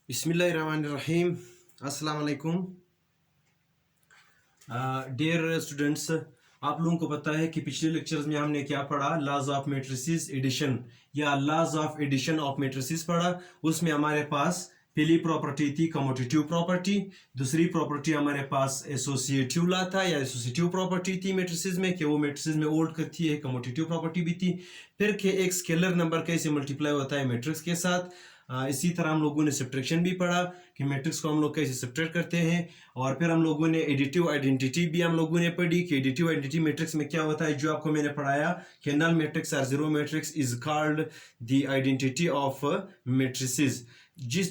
बिस्मिल्लाहिर्रहमानिर्रहीम। अस्सलाम वालेकुम। डियर स्टूडेंट्स, आप लोगों को पता है कि पिछले लेक्चर्स में हमने क्या पढ़ा, लॉज ऑफ मैट्रिसेस एडिशन या laws of addition of matrices पढ़ा। उसमें हमारे पास पहली प्रॉपर्टी थी कम्यूटेटिव प्रॉपर्टी, दूसरी प्रॉपर्टी हमारे पास एसोसिएटिव लॉ था या एसोसिएटिव प्रॉपर्टी थी मैट्रिसेस में कि वो मैट्रिसेस में होल्ड करती है। कम्यूटेटिव प्रॉपर्टी भी थी। फिर कि एक स्केलर नंबर कैसे मल्टीप्लाई होता है मैट्रिक्स के साथ। इसी तरह हम लोगों ने सब्ट्रैक्शन भी पढ़ा कि मैट्रिक्स को हम लोग कैसे सब्ट्रैक्ट करते हैं। और फिर हम लोगों ने एडिटिव आइडेंटिटी भी हम लोगों ने पढ़ी कि एडिटिव आइडेंटिटी मैट्रिक्स में क्या होता है, जो आपको मैंने पढ़ाया कि नल मैट्रिक्स और zero matrix is called the identity of matrices.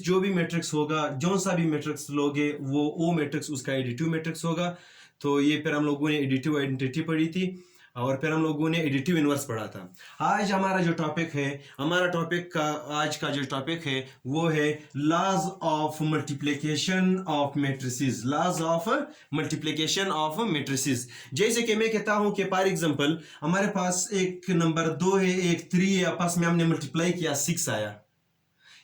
जो भी मैट्रिक्स होगा, जो सा भी मैट्रिक्स लोगे वो मैट्रिक्स उसका एडिटिव मैट्रिक्स होगा। तो ये फिर हम लोगों ने एडिटिव आइडेंटिटी पढ़ी थी और फिर हम लोगों ने एडिटिव इनवर्स पढ़ा था। आज हमारा जो टॉपिक है, आज का जो टॉपिक है वो है laws of multiplication of matrices. Laws of multiplication of matrices, जैसे कि मैं कहता हूं कि फॉर एग्जांपल हमारे पास एक नंबर 2 है, एक 3 है, आपस में हमने मल्टीप्लाई किया 6 आया।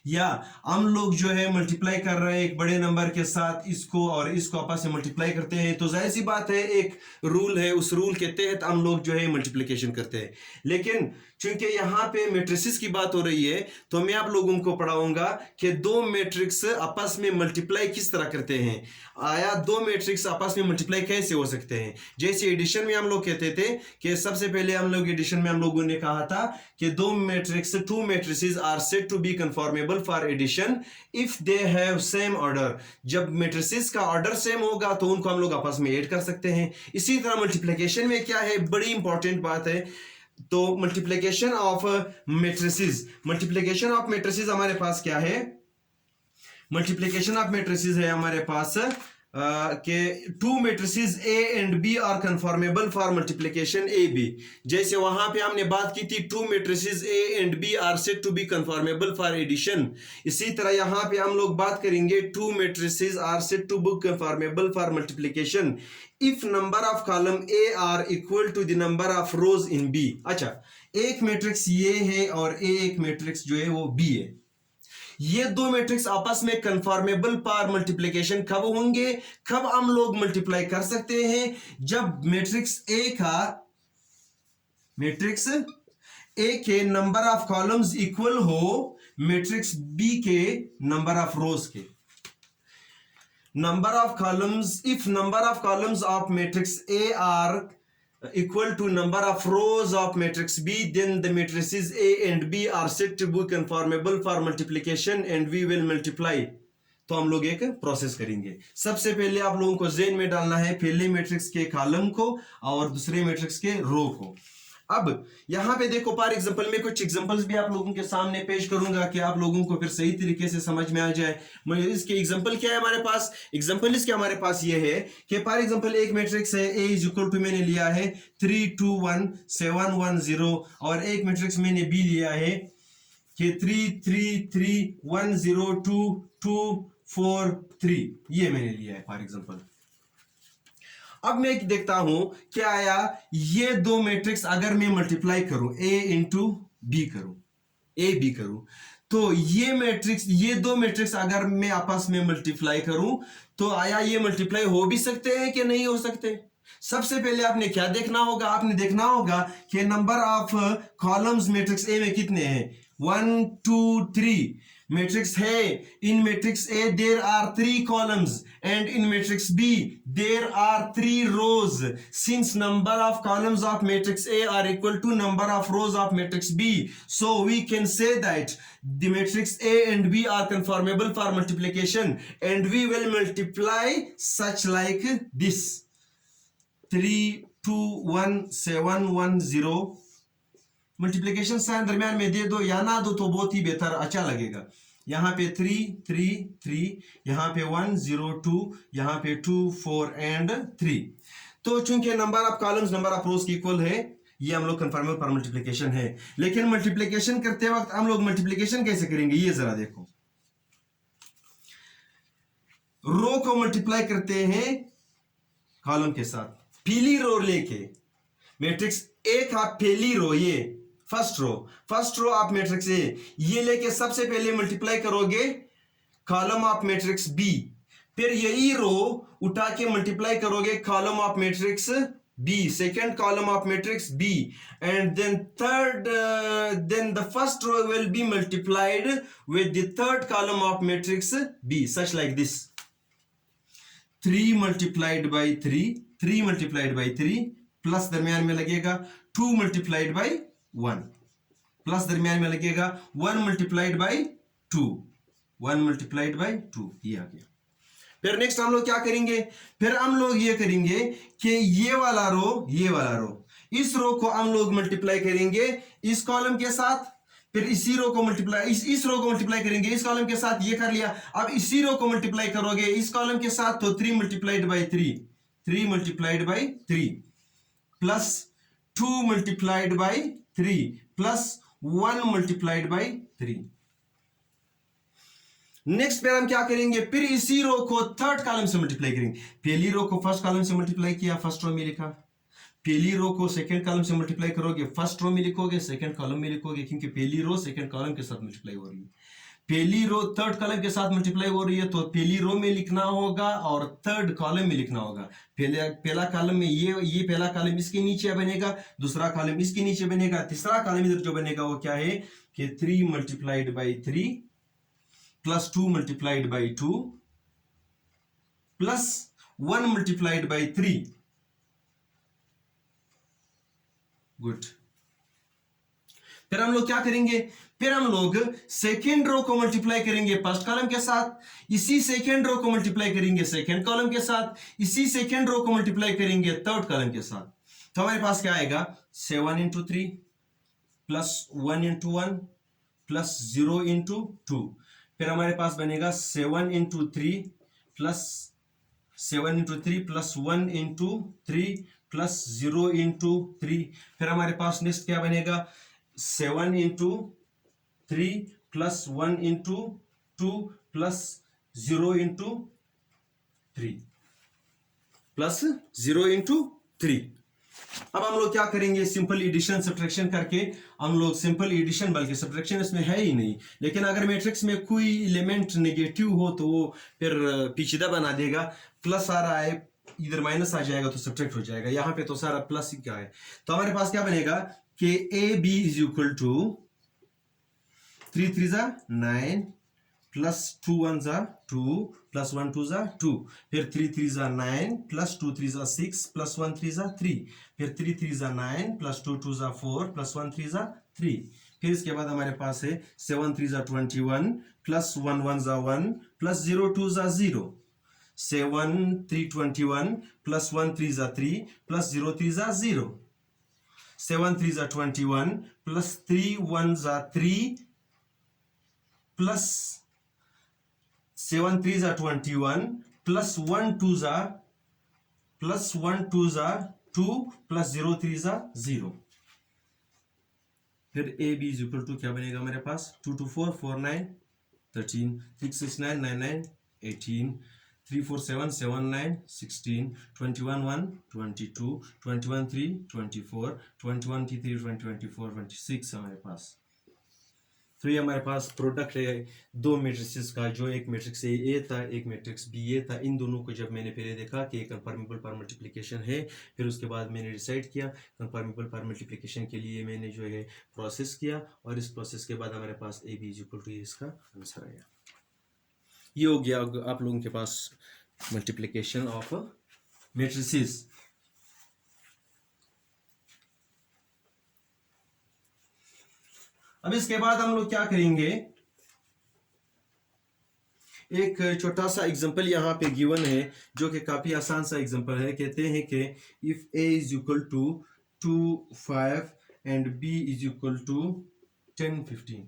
या हम लोग जो है मल्टीप्लाई कर रहे हैं एक बड़े नंबर के साथ, इसको और इसको आपस में मल्टीप्लाई करते हैं, तो जाहिर सी बात है एक रूल है, उस रूल के तहत हम लोग जो है मल्टीप्लिकेशन करते हैं। लेकिन चूंकि यहाँ पे मैट्रिसेस की बात हो रही है तो मैं आप लोगों को पढ़ाऊंगा कि दो मैट्रिक्स आपस में मल्टीप्लाई किस तरह करते हैं। आया दो मैट्रिक्स आपस में मल्टीप्लाई कैसे हो सकते हैं। जैसे एडिशन में हम लोग कहते थे कि सबसे पहले हम लोग एडिशन में हम लोगों ने कहा था कि two matrices are said to be conformable for addition if they have same order. जब मैट्रिसेस का ऑर्डर सेम होगा तो उनको हम लोग आपस में ऐड कर सकते हैं। इसी तरह मल्टीप्लिकेशन में क्या है, बड़ी इंपॉर्टेंट बात है। तो मल्टीप्लिकेशन ऑफ मैट्रिसेस हमारे पास क्या है, मल्टीप्लिकेशन ऑफ मैट्रिसेस है हमारे पास के two matrices A and B are conformable for multiplication A B. जैसे वहां पे हमने बात की थी two matrices A and B are said to be conformable for addition. इसी तरह यहां पे हम लोग बात करेंगे two matrices are said to be conformable for multiplication if number of column A are equal to the number of rows in B. अच्छा, एक मैट्रिक्स ये है और एक मैट्रिक्स जो है वो बी है। ये दो मैट्रिक्स आपस में कन्फॉर्मेबल फॉर मल्टीप्लिकेशन कब होंगे, कब हम लोग मल्टीप्लाई कर सकते हैं, जब मैट्रिक्स ए के नंबर ऑफ कॉलम्स इक्वल हो मैट्रिक्स बी के नंबर ऑफ रोज के। number of columns, if number of columns of matrix A are equal to number of rows of matrix B, then the matrices A and B are said to be conformable for multiplication and we will multiply। तो हम लोग एक process करेंगे। सबसे पहले आप लोगों को ज़हन में डालना है पहले मैट्रिक्स के कॉलम को और दूसरे मैट्रिक्स के रो को। अब यहां पे देखो, फॉर एग्जांपल मैं कुछ एग्जांपल्स भी आप लोगों के सामने पेश करूंगा कि आप लोगों को फिर सही तरीके से समझ में आ जाए। इसके एग्जांपल क्या है हमारे पास, एग्जांपल इसके हमारे पास ये है कि फॉर एग्जांपल एक मैट्रिक्स है ए इज इक्वल टू मैंने लिया है 3 2 1 7 1 0 और एक मैट्रिक्स मैंने बी लिया है कि 3 3 3 1 0 2 2 4 3, ये मैंने लिया है फॉर एग्जांपल। अब मैं देखता हूं क्या आया, ये दो मैट्रिक्स अगर मैं मल्टीप्लाई करूं ए इंटू बी करूं, ए बी करूं, तो ये दो मैट्रिक्स अगर मैं आपस में मल्टीप्लाई करूं तो आया ये मल्टीप्लाई हो भी सकते हैं कि नहीं हो सकते। सबसे पहले आपने क्या देखना होगा, आपने देखना होगा कि number of columns matrix A में कितने हैं, 1 2 3 मैट्रिक्स है। In matrix A there are 3 columns and in matrix B there are 3 rows. Since number of columns of matrix A are equal to number of rows of matrix B, so we can say that the matrix A and B are conformable for multiplication and we will multiply such like this 3 2 1 7 1 0। Multiplication sign दरमियान में दे दो या ना दो तो बहुत ही बेहतर अच्छा लगेगा। यहाँ पे 3 3 3, यहाँ पे 1 0 2, यहाँ पे 2 4 एंड 3। तो चूंकि number of columns number of रोज की इक्वल है, ये हम लोग कन्फर्मेबल फॉर मल्टीप्लिकेशन है। लेकिन मल्टीप्लिकेशन करते वक्त हम लोग मल्टीप्लिकेशन कैसे करेंगे, ये जरा देखो। रो को मल्टीप्लाई करते हैं कॉलम के साथ, पीली रो लेके मैट्रिक्स ए का पहली रो, ये first row of matrix A, ये लेके सबसे पहले मल्टीप्लाई करोगे कॉलम ऑफ मैट्रिक्स बी, फिर यही रो उठा के मल्टीप्लाई करोगे column of matrix B, second column of matrix B, and then third, then the first row will be multiplied with the third column of matrix B, such like this. 3 multiplied by 3, 3 multiplied by 3, plus दरमियान में लगेगा 2 multiplied by 1, plus दरमियान में लगेगा 1 multiplied by 2, 1 multiplied by 2, ये आ गया। फिर next हम लोग क्या करेंगे, फिर हम लोग ये करेंगे कि ये वाला रो, ये वाला रो, इस रो को हम लोग मल्टीप्लाई करेंगे इस कॉलम के साथ, फिर इसी रो को मल्टीप्लाई, इस रो को मल्टीप्लाई करेंगे इस कॉलम के साथ, ये कर लिया। अब इसी रो को मल्टीप्लाई करोगे इस कॉलम के साथ, तो 3 multiplied by 3, 3 multiplied by 3 plus 2 multiplied by 3 plus 1 multiplied by 3। Next फिर हम क्या करेंगे, फिर इसी रो को थर्ड कॉलम से मल्टीप्लाई करेंगे। पहली रो को फर्स्ट कॉलम से मल्टीप्लाई किया, फर्स्ट रो में लिखा। पहली रो को सेकंड कॉलम से मल्टीप्लाई करोगे, फर्स्ट रो में लिखोगे, सेकंड कॉलम में लिखोगे, क्योंकि पहली रो सेकंड कॉलम के साथ मल्टीप्लाई हो रही है। पहली रो थर्ड कॉलम के साथ मल्टीप्लाई हो रही है, तो पहली रो में लिखना होगा और थर्ड कॉलम में लिखना होगा। पहला कॉलम में ये पहला कॉलम इसके नीचे बनेगा, दूसरा कॉलम इसके नीचे बनेगा, तीसरा कॉलम इधर जो बनेगा वो क्या है कि 3 multiplied by 3 plus 2 multiplied by 2 plus 1 multiplied by 3। Good. फिर हम लोग क्या करेंगे, फिर हम लोग सेकेंड रो को मल्टीप्लाई करेंगे फर्स्ट कॉलम के साथ, इसी सेकेंड रो को मल्टीप्लाई करेंगे सेकेंड कॉलम के साथ, इसी सेकेंड रो को मल्टीप्लाई करेंगे थर्ड कॉलम के साथ। तो हमारे पास क्या आएगा, 7 into 3 plus 1 into 1 plus 0 into 2। फिर हमारे पास बनेगा 7 into 3 plus 7 into 3 plus 1 into 3 plus 0 into 3। फिर हमारे पास नेक्स्ट क्या बनेगा, 7 into 3 plus 1 into 2 plus 0 into 3 plus 0 into 3। अब हम लोग क्या करेंगे, सिंपल एडिशन सब्ट्रैक्शन करके हम लोग, सिंपल एडिशन बल्कि सब्ट्रैक्शन इसमें है ही नहीं, लेकिन अगर मैट्रिक्स में कोई एलिमेंट नेगेटिव हो तो वो फिर पेचीदा बना देगा। प्लस आ रहा है, इधर माइनस आ जाएगा तो सब्ट्रैक्ट हो जाएगा, यहाँ पे तो सारा प्लस ही क्या है। तो हमारे पास क्या बनेगा कि A B is equal to 3 3 जा 9 प्लस 2 1 जा 2 प्लस 1 2 जा 2, फिर 3 3 जा 9 प्लस 2 3 जा 6 प्लस 1 3 जा 3, फिर 3 3 जा 9 प्लस 2 2 जा 4 प्लस 1 3 जा 3। फिर इसके बाद हमारे पास है 7 3 जा 21 प्लस 1 1 जा 1 प्लस 0 2 जा 0, 7 3 21 प्लस 1 3 जा 3 प्लस 0 3 जा 0, 7 3 जा 21 प्लस 3 1 जा 3 प्लस 7 3 जा 21 प्लस 1 2 जा 2 प्लस 0 3 जा 0। फिर A B is equal to क्या बनेगा हमारे पास, 2 2 4 4 9 13 6 6 9 9 9 18 3 4 7 7 9 16 21 1 22 21 3 24 21 3 24 26 हमारे पास। तो ये हमारे पास प्रोडक्ट है दो मैट्रिसेस का, जो एक मैट्रिक्स ए था एक मैट्रिक्स बी ए था। इन दोनों को जब मैंने पहले देखा कि कंफर्मेबल पर मल्टीप्लिकेशन है, फिर उसके बाद मैंने डिसाइड किया कंफर्मेबल पर मल्टीप्लिकेशन के लिए मैंने जो है प्रोसेस किया, और इस प्रोसेस के बाद हमारे पास A B is equal to इसका आंसर आया। ये हो गया आप लोगों के पास मल्टीप्लिकेशन ऑफ मैट्रिसेस। अब इसके बाद हम लोग क्या करेंगे, एक छोटा सा एग्जांपल यहाँ पे गिवन है जो कि काफी आसान सा एग्जांपल है। कहते हैं कि if a is equal to 2 5 and b is equal to 10 15,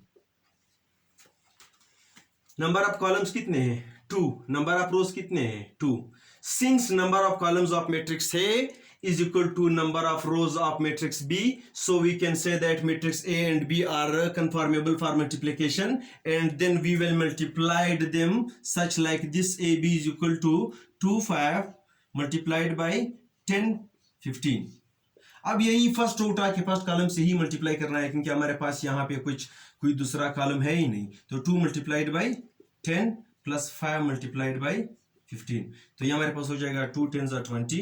number of columns कितने हैं 2, नंबर ऑफ रोज कितने हैं 2। Since number of columns of matrix A is equal to number of rows of matrix B, so we can say that matrix A and B are conformable for multiplication, and then we will multiply them such like this. AB is equal to 2 5 multiplied by 10 15। अब यही first row उठा के first column से ही multiply करना है, क्योंकि हमारे पास यहाँ पे कोई दूसरा कॉलम है ही नहीं। तो 2 multiplied by 10 plus 5 multiplied by 15, तो ये हमारे पास हो जाएगा 2 10 20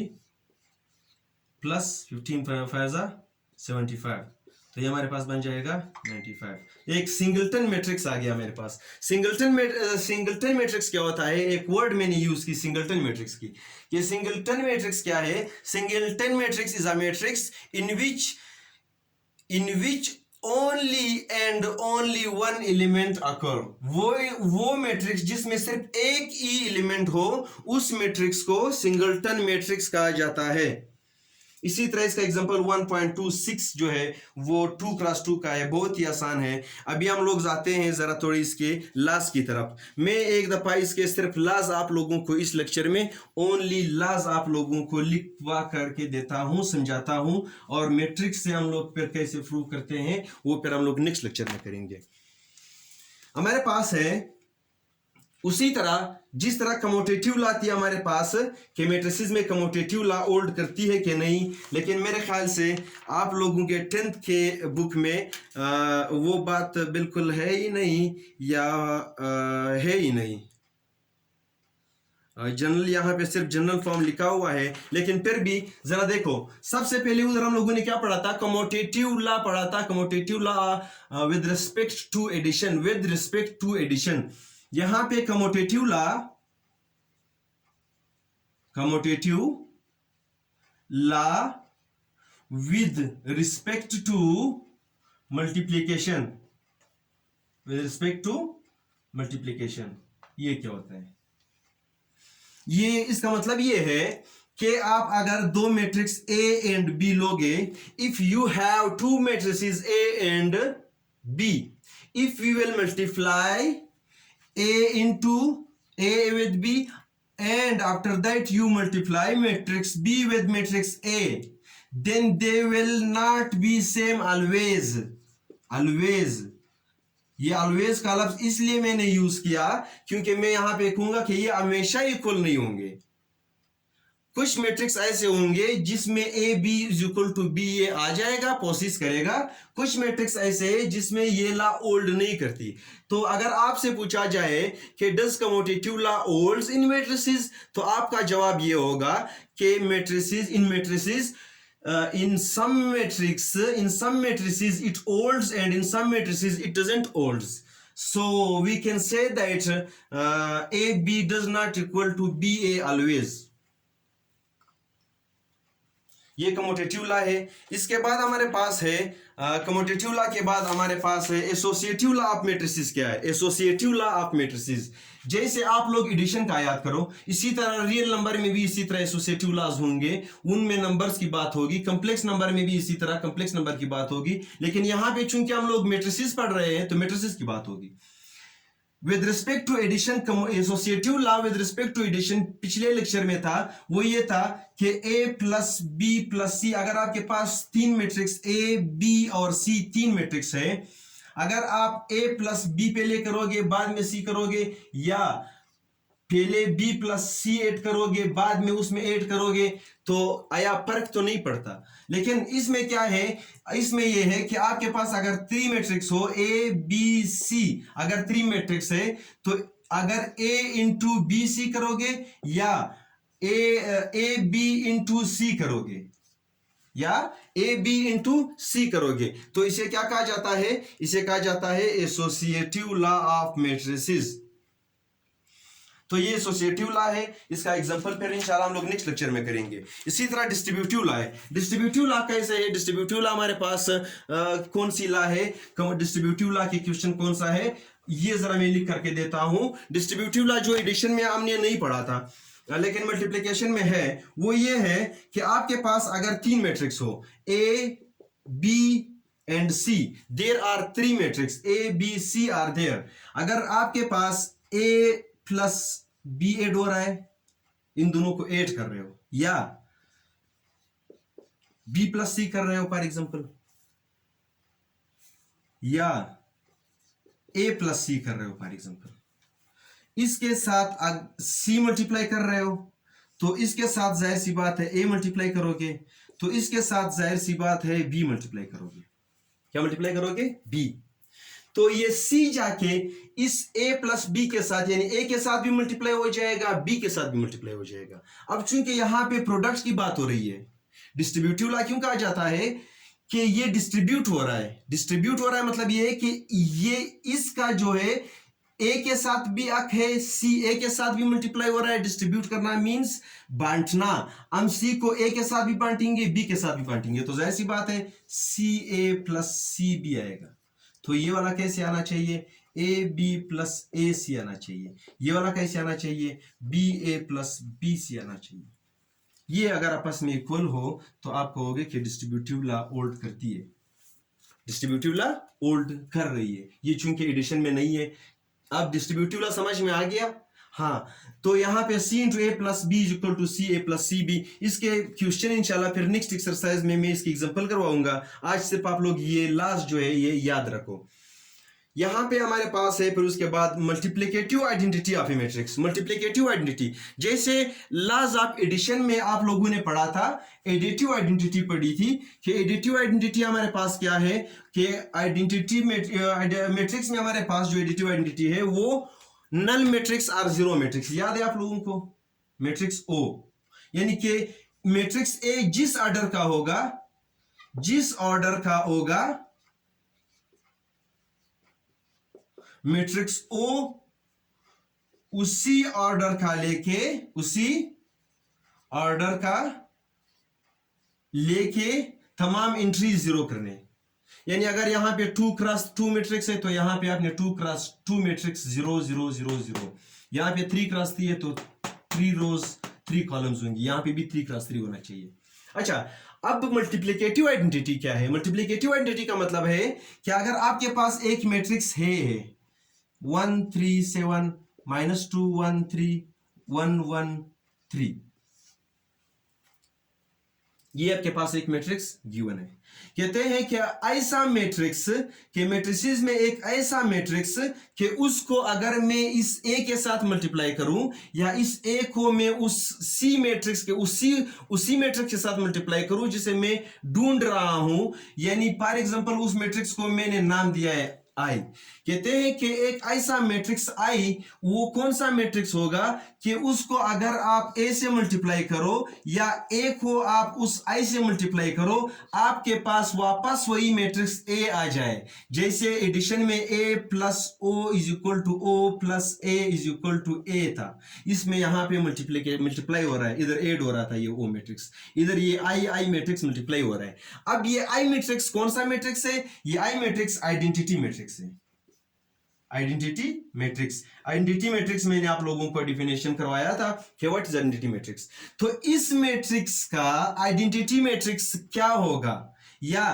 प्लस 15 5 75, तो ये हमारे पास बन जाएगा 95। एक सिंगलटन मैट्रिक्स आ गया मेरे पास। सिंगलटन मैट्रिक्स क्या होता है, एक वर्ड मैंने यूज की सिंगलटन मैट्रिक्स की। ये सिंगलटन मैट्रिक्स क्या है? Singleton matrix is a matrix in which only and only one element occur. वो मैट्रिक्स जिसमें सिर्फ एक ही एलिमेंट हो, उस मैट्रिक्स को सिंगलटन मैट्रिक्स कहा जाता है। इसी तरह इसका एग्जांपल 1.26 जो है वो 2 क्रॉस 2 का है, बहुत ही आसान है। अभी हम लोग जाते हैं जरा थोड़ी इसके लाज की तरफ। मैं एक दफा इसके सिर्फ लाज आप लोगों को इस लेक्चर में ओनली लाज आप लोगों को लिखवा करके देता हूं, समझाता हूं, और मैट्रिक्स से हम लोग फिर कैसे प्रूव करते हैं वो फिर हम लोग नेक्स्ट लेक्चर में करेंगे। हमारे पास है उसी तरह जिस तरह कमोटेटिव ला थी हमारे पास कि मैट्रिसेस में कमोटेटिव ला होल्ड करती है कि नहीं, लेकिन मेरे ख्याल से आप लोगों के 10th के बुक में वो बात बिल्कुल है ही नहीं, या है ही नहीं। जनरल यहाँ पे सिर्फ जनरल फॉर्म लिखा हुआ है, लेकिन फिर भी जरा देखो। सबसे पहले उधर हम लोगों ने क्या पढ़ा था? कमोटेटिव ला पढ़ा था। Commutative law with respect to addition, with respect to addition. यहां पे commutative law with respect to multiplication, with respect to multiplication, ये क्या होता है? ये इसका मतलब ये है कि आप अगर दो मैट्रिक्स ए एंड बी लोगे, if you have two matrices A and B, if you will multiply A into A with B, and after that you multiply matrix B with matrix A, then they will not be same always. always ये always का लफ्ज इसलिए मैंने use किया क्योंकि मैं यहां पे कहूंगा कि ये हमेशा इक्वल नहीं होंगे। कुछ मैट्रिक्स ऐसे होंगे जिसमें A B is equal to B, ये आ जाएगा, पोसिस करेगा। कुछ मैट्रिक्स ऐसे जिसमें ये ला होल्ड नहीं करती। तो अगर आपसे पूछा जाए कि does commutative law holds in matrices, तो आपका जवाब ये होगा कि matrices in some matrices it holds and in some matrices it doesn't holds. So we can say that AB does not equal to BA always. ये commutative ला है। इसके बाद हमारे पास है कमोटेटिव ला के बाद हमारे पास है एसोसिएटिव ला ऑफ मैट्रिसेस। क्या है एसोसिएटिव ला ऑफ मैट्रिसेस? जैसे आप लोग एडिशन का याद करो, इसी तरह रियल नंबर में भी इसी तरह एसोसिएटिव लाज होंगे, उनमें नंबर्स की बात होगी। कॉम्प्लेक्स नंबर में भी इसी तरह कॉम्प्लेक्स नंबर की बात होगी, लेकिन यहां पे चूंकि हम लोग मैट्रिसेस पढ़ रहे हैं तो मैट्रिसेस की बात होगी। With respect to addition, associative law with respect to addition पिछले लेक्चर में था, वो ये था कि A plus B plus C, अगर आपके पास तीन मैट्रिक्स ए बी और सी तीन मैट्रिक्स है, अगर आप ए प्लस बी पहले करोगे बाद में सी करोगे, या पहले बी प्लस सी ऐड करोगे बाद में उसमें ऐड करोगे, तो आया फर्क तो नहीं पड़ता। लेकिन इसमें क्या है, इसमें यह है कि आपके पास अगर थ्री मैट्रिक्स हो ए बी सी, अगर थ्री मैट्रिक्स है तो अगर ए इंटू बी सी करोगे या ए बी इंटू सी करोगे या ए बी इंटू सी करोगे, तो इसे क्या कहा जाता है? इसे कहा जाता है एसोसिएटिव लॉ ऑफ मैट्रिसेस। तो ये एसोसिएटिव लॉ है, इसका एग्जांपल फिर इंशाल्लाह हम लोग नेक्स्ट लेक्चर में करेंगे। इसी तरह डिस्ट्रीब्यूटिव लॉ है। डिस्ट्रीब्यूटिव लॉ कैसे है? डिस्ट्रीब्यूटिव लॉ हमारे पास कौन सी लॉ है? डिस्ट्रीब्यूटिव लॉ की क्वेश्चन कौन सा है ये जरा मैं लिख करके देता हूं। डिस्ट्रीब्यूटिव लॉ जो एडिशन में हमने नहीं पढ़ा था लेकिन मल्टीप्लिकेशन में है, वो ये है कि आपके पास अगर तीन मैट्रिक्स हो A B and C, there are three matrix A B C are there. अगर आपके पास ए प्लस बी एड हो रहा है, इन दोनों को ऐड कर रहे हो, या बी प्लस सी कर रहे हो फॉर एग्जांपल, या ए प्लस सी कर रहे हो फॉर एग्जांपल, इसके साथ सी मल्टीप्लाई कर रहे हो तो इसके साथ जाहिर सी बात है ए मल्टीप्लाई करोगे, तो इसके साथ जाहिर सी बात है बी मल्टीप्लाई करोगे। क्या मल्टीप्लाई करोगे? बी। तो ये C जाके इस A प्लस B के साथ यानी A के साथ भी मल्टीप्लाई हो जाएगा, B के साथ भी मल्टीप्लाई हो जाएगा। अब चूंकि यहां पे प्रोडक्ट्स की बात हो रही है, डिस्ट्रीब्यूटिव लॉ क्यों कहा जाता है कि ये डिस्ट्रीब्यूट हो रहा है। डिस्ट्रीब्यूट हो रहा है मतलब ये है कि ये इसका जो है ए के साथ भी अक है, सी ए के साथ भी मल्टीप्लाई हो रहा है। डिस्ट्रीब्यूट करना मींस बांटना। हम सी को ए के साथ भी बांटेंगे, बी के साथ भी बांटेंगे, तो जाहिर सी बात है सी ए प्लस सी बी आएगा। तो ये वाला कैसे आना चाहिए, ए बी प्लस ए सी आना चाहिए। ये वाला कैसे आना चाहिए, बी ए प्लस बी सी आना चाहिए। ये अगर आपस में इक्वल हो तो आप कहोगे कि डिस्ट्रीब्यूटिव लॉ होल्ड करती है, डिस्ट्रीब्यूटिव लॉ होल्ड कर रही है। ये चूंकि एडिशन में नहीं है। अब डिस्ट्रीब्यूटिव लॉ समझ में आ गया। हाँ, तो यहाँ पे c into A plus B is equal to C A plus C B. इसके क्वेश्चन इंशाल्लाह फिर नेक्स्ट एक्सरसाइज में मैं इसकी एग्जांपल करवाऊंगा। आज सिर्फ आप लोग ये लास्ट जो है ये याद रखो। यहाँ पे हमारे पास है फिर उसके बाद multiplicative identity of A matrix. Multiplicative identity जैसे लॉज ऑफ एडिशन में आप लोगों ने पढ़ा था, एडिटिव आइडेंटिटी पढ़ी थी कि एडिटिव आइडेंटिटी हमारे पास क्या है कि आइडेंटिटी मैट्रिक्स में हमारे पास जो एडिटिव आइडेंटिटी है वो नल मैट्रिक्स और जीरो मैट्रिक्स। याद है आप लोगों को, मैट्रिक्स ओ यानी कि मैट्रिक्स ए जिस ऑर्डर का होगा मैट्रिक्स ओ उसी ऑर्डर लेके तमाम एंट्री जीरो करने। यानी अगर यहां पे 2 क्रॉस 2 मैट्रिक्स है तो यहां पे आपने 2 क्रॉस 2 मैट्रिक्स 0 0 0 0। यहां पे 3 क्रॉस 3 है तो 3 रोज 3 कॉलम्स होंगी। यहां पे भी 3 क्रॉस 3 होना चाहिए। अच्छा, अब मल्टीप्लिकेटिव आइडेंटिटी क्या है। मल्टीप्लिकेटिव आइडेंटिटी का मतलब है कि अगर आपके पास एक मैट्रिक्स है 1 3 7 -2 1 3 1 1 3, ये आपके पास एक मैट्रिक्स गिवन है। कहते हैं कि ऐसा मैट्रिक्स के मैट्रिसेस में एक ऐसा मैट्रिक्स कि उसको अगर मैं इस ए के साथ मल्टीप्लाई करूं या इस ए को मैं उस सी मैट्रिक्स के उसी मैट्रिक्स के साथ मल्टीप्लाई करूं जिसे मैं ढूंढ रहा हूं। यानी फॉर एग्जांपल उस मैट्रिक्स को मैंने नाम दिया है आई। कहते हैं कि एक ऐसा मैट्रिक्स आई वो कौन सा मैट्रिक्स होगा कि उसको अगर आप ए से मल्टीप्लाई करो या ए को आप उस आई से मल्टीप्लाई करो आपके पास वापस वही मैट्रिक्स ए आ जाए। जैसे एडिशन में A plus O is equal to O plus A is equal to A था, इसमें यहां पे मल्टीप्लाई हो रहा है, इधर एड हो रहा था ये ओ मैट्रिक्स, इधर ये आई मैट्रिक्स मल्टीप्लाई हो रहा है। अब ये आई मैट्रिक्स कौन सा मैट्रिक्स है, ये आई मैट्रिक्स आइडेंटिटी मैट्रिक्स है। आइडेंटिटी मैट्रिक्स मैंने आप लोगों को डिफिनेशन करवाया था कि व्हाट इज आइडेंटिटी मैट्रिक्स। तो इस मैट्रिक्स का आइडेंटिटी मैट्रिक्स क्या होगा या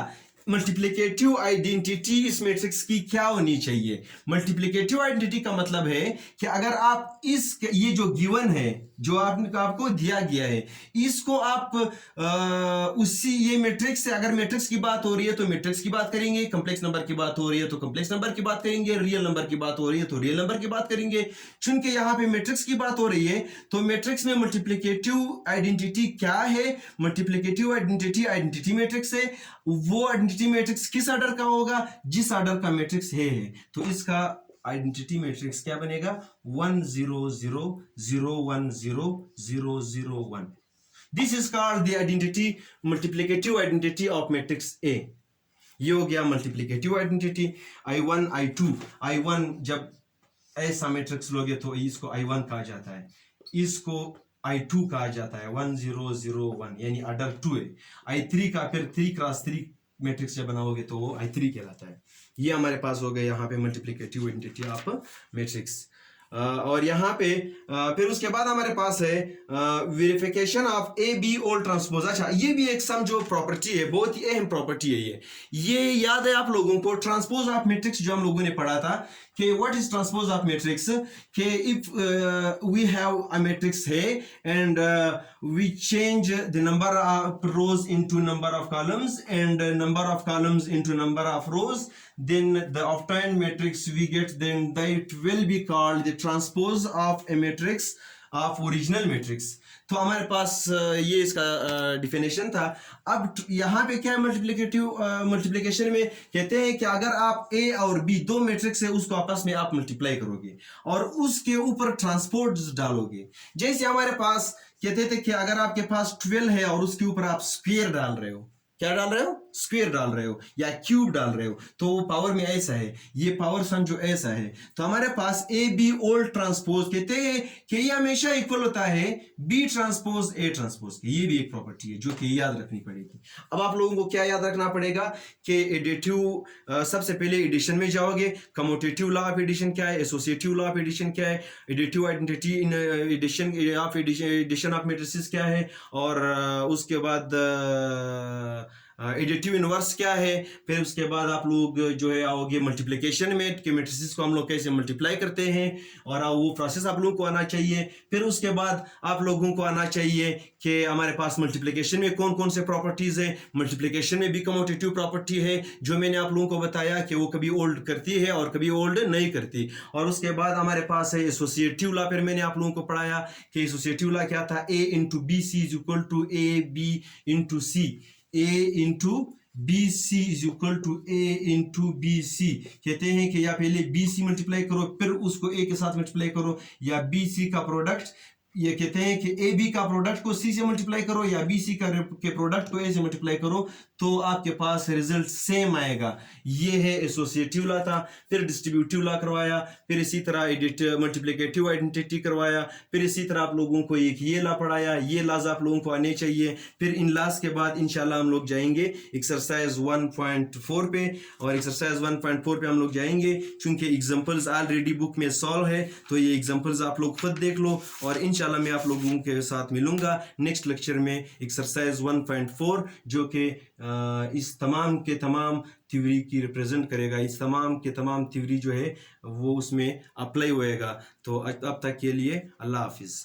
मल्टीप्लिकेटिव आइडेंटिटी इस मैट्रिक्स की क्या होनी चाहिए। मल्टीप्लिकेटिव आइडेंटिटी का मतलब है कि अगर आप ये जो गिवन है जो आपको दिया गया है इसको आप उसी ये मैट्रिक्स से, अगर मैट्रिक्स की बात हो रही है तो मैट्रिक्स की बात करेंगे, कॉम्प्लेक्स नंबर की बात हो रही है तो कॉम्प्लेक्स नंबर की बात करेंगे, रियल नंबर की बात हो रही है तो रियल नंबर की बात करेंगे। चूंकि यहां पे मैट्रिक्स की बात हो रही है तो मैट्रिक्स में मल्टीप्लिकेटिव आइडेंटिटी क्या है, मल्टीप्लिकेटिव आइडेंटिटी मैट्रिक्स है। वो आइडेंटिटी मैट्रिक्स किस ऑर्डर का होगा, जिस ऑर्डर का मैट्रिक्स है। तो इसका आइडेंटिटी मैट्रिक्स क्या बनेगा 1 0 0 0 1 0 0 0 1। This is called the identity multiplicative identity of matrix A. ये हो गया multiplicative identity. I1 I2 I1 जब ऐसा मैट्रिक्स लोगे तो इसको I1 कहा जाता है, इसको I2 कहा जाता है 1 0 0 1 यानी ऑर्डर 2 है। I3 का फिर 3 क्रॉस 3 मैट्रिक्स जब बनाओगे तो वो I3 कहलाता है। ये हमारे पास हो गए यहाँ पे मल्टीप्लिकेटिव आइडेंटिटी ऑफ मैट्रिक्स। और यहाँ पे फिर उसके बाद हमारे पास है verification of A be all transpose. अच्छा, ये भी एक समझो प्रॉपर्टी है, बहुत ही अहम प्रॉपर्टी है ये याद है आप लोगों को। ट्रांसपोज ऑफ मैट्रिक्स जो हम लोगों ने पढ़ा था कि what is transpose of matrix, कि if we have a matrix है and we change the number of rows into number of columns and number of columns into number of rows, then the obtained matrix we get, then that will be called the transpose of a matrix of original matrix. तो हमारे पास ये इसका definition था। अब यहाँ पे क्या है, मल्टीप्लिकेशन में कहते हैं कि अगर आप ए और बी दो मैट्रिक्स है उसको आपस में आप मल्टीप्लाई करोगे और उसके ऊपर ट्रांसपोज डालोगे। जैसे हमारे पास कहते थे कि अगर आपके पास 12 है और उसके ऊपर आप स्क्वायर डाल रहे हो, क्या डाल रहे हो, स्क्वायर डाल रहे हो या क्यूब डाल रहे हो, तो वो पावर में ऐसा है, ये पावर सन जो ऐसा है। तो हमारे पास ए बी ओल्ड ट्रांसपोज कहते हैं कि ये हमेशा इक्वल होता है बी ट्रांसपोज ए ट्रांसपोज के। ये भी एक प्रॉपर्टी है जो कि याद रखनी पड़ेगी। अब आप लोगों को क्या याद रखना पड़ेगा कि एडिटिव, सबसे पहले एडिशन में जाओगे, कम्यूटेटिव लॉ ऑफ एडिशन क्या है, एसोसिएटिव लॉ ऑफ एडिशन क्या है, additive identity in addition of addition of matrices क्या है, और उसके बाद एडिटिव इनवर्स क्या है। फिर उसके बाद आप लोग जो है आओगे मल्टीप्लिकेशन में कि मैट्रिसेस को हम लोग कैसे मल्टीप्लाई करते हैं, और वो प्रोसेस आप लोगों को आना चाहिए। फिर उसके बाद आप लोगों को आना चाहिए कि हमारे पास मल्टीप्लिकेशन में कौन कौन से प्रॉपर्टीज है। मल्टीप्लिकेशन में भी कम्यूटेटिव प्रॉपर्टी है जो मैंने आप लोगों को बताया कि वो कभी ओल्ड करती है और कभी ओल्ड नहीं करती। और उसके बाद हमारे पास है एसोसिएटिव लॉ। फिर मैंने आप लोगों को पढ़ाया कि एसोसिएटिव लॉ क्या था, A into B C is equal to A B into C, A into B C is equal to A into B C. कहते हैं कि या पहले बी सी मल्टीप्लाई करो फिर उसको ए के साथ मल्टीप्लाई करो, या बी सी का प्रोडक्ट, ये कहते हैं कि ए बी का प्रोडक्ट को सी से मल्टीप्लाई करो या बी सी के प्रोडक्ट को ए से मल्टीप्लाई करो, तो आपके पास रिजल्ट सेम आएगा। ये है एसोसिएटिव लॉ था। फिर डिस्ट्रीब्यूटिव लॉ करवाया, फिर इसी तरह मल्टीप्लिकेटिव आइडेंटिटी करवाया, फिर इसी तरह आप लोगों को एक ये लॉ पढ़ाया। ये लॉज आप लोगों को आने चाहिए। फिर इन लॉज के बाद इंशाल्लाह हम लोग जाएंगे एक्सरसाइज 1.4 पे, और एक्सरसाइज 1.4 पे हम लोग जाएंगे क्योंकि एग्जांपल्स ऑलरेडी बुक में सॉल्व है, तो ये एग्जांपल्स आप लोग खुद देख लो, और इंशाल्लाह मैं आप लोगों के साथ मिलूंगा नेक्स्ट लेक्चर में एक्सरसाइज 1.4 जो कि इस तमाम के तमाम थ्योरी की रिप्रेजेंट करेगा। इस तमाम के तमाम थ्योरी जो है वो उसमें अप्लाई होएगा। तो अब तक के लिए अल्लाह हाफिज़।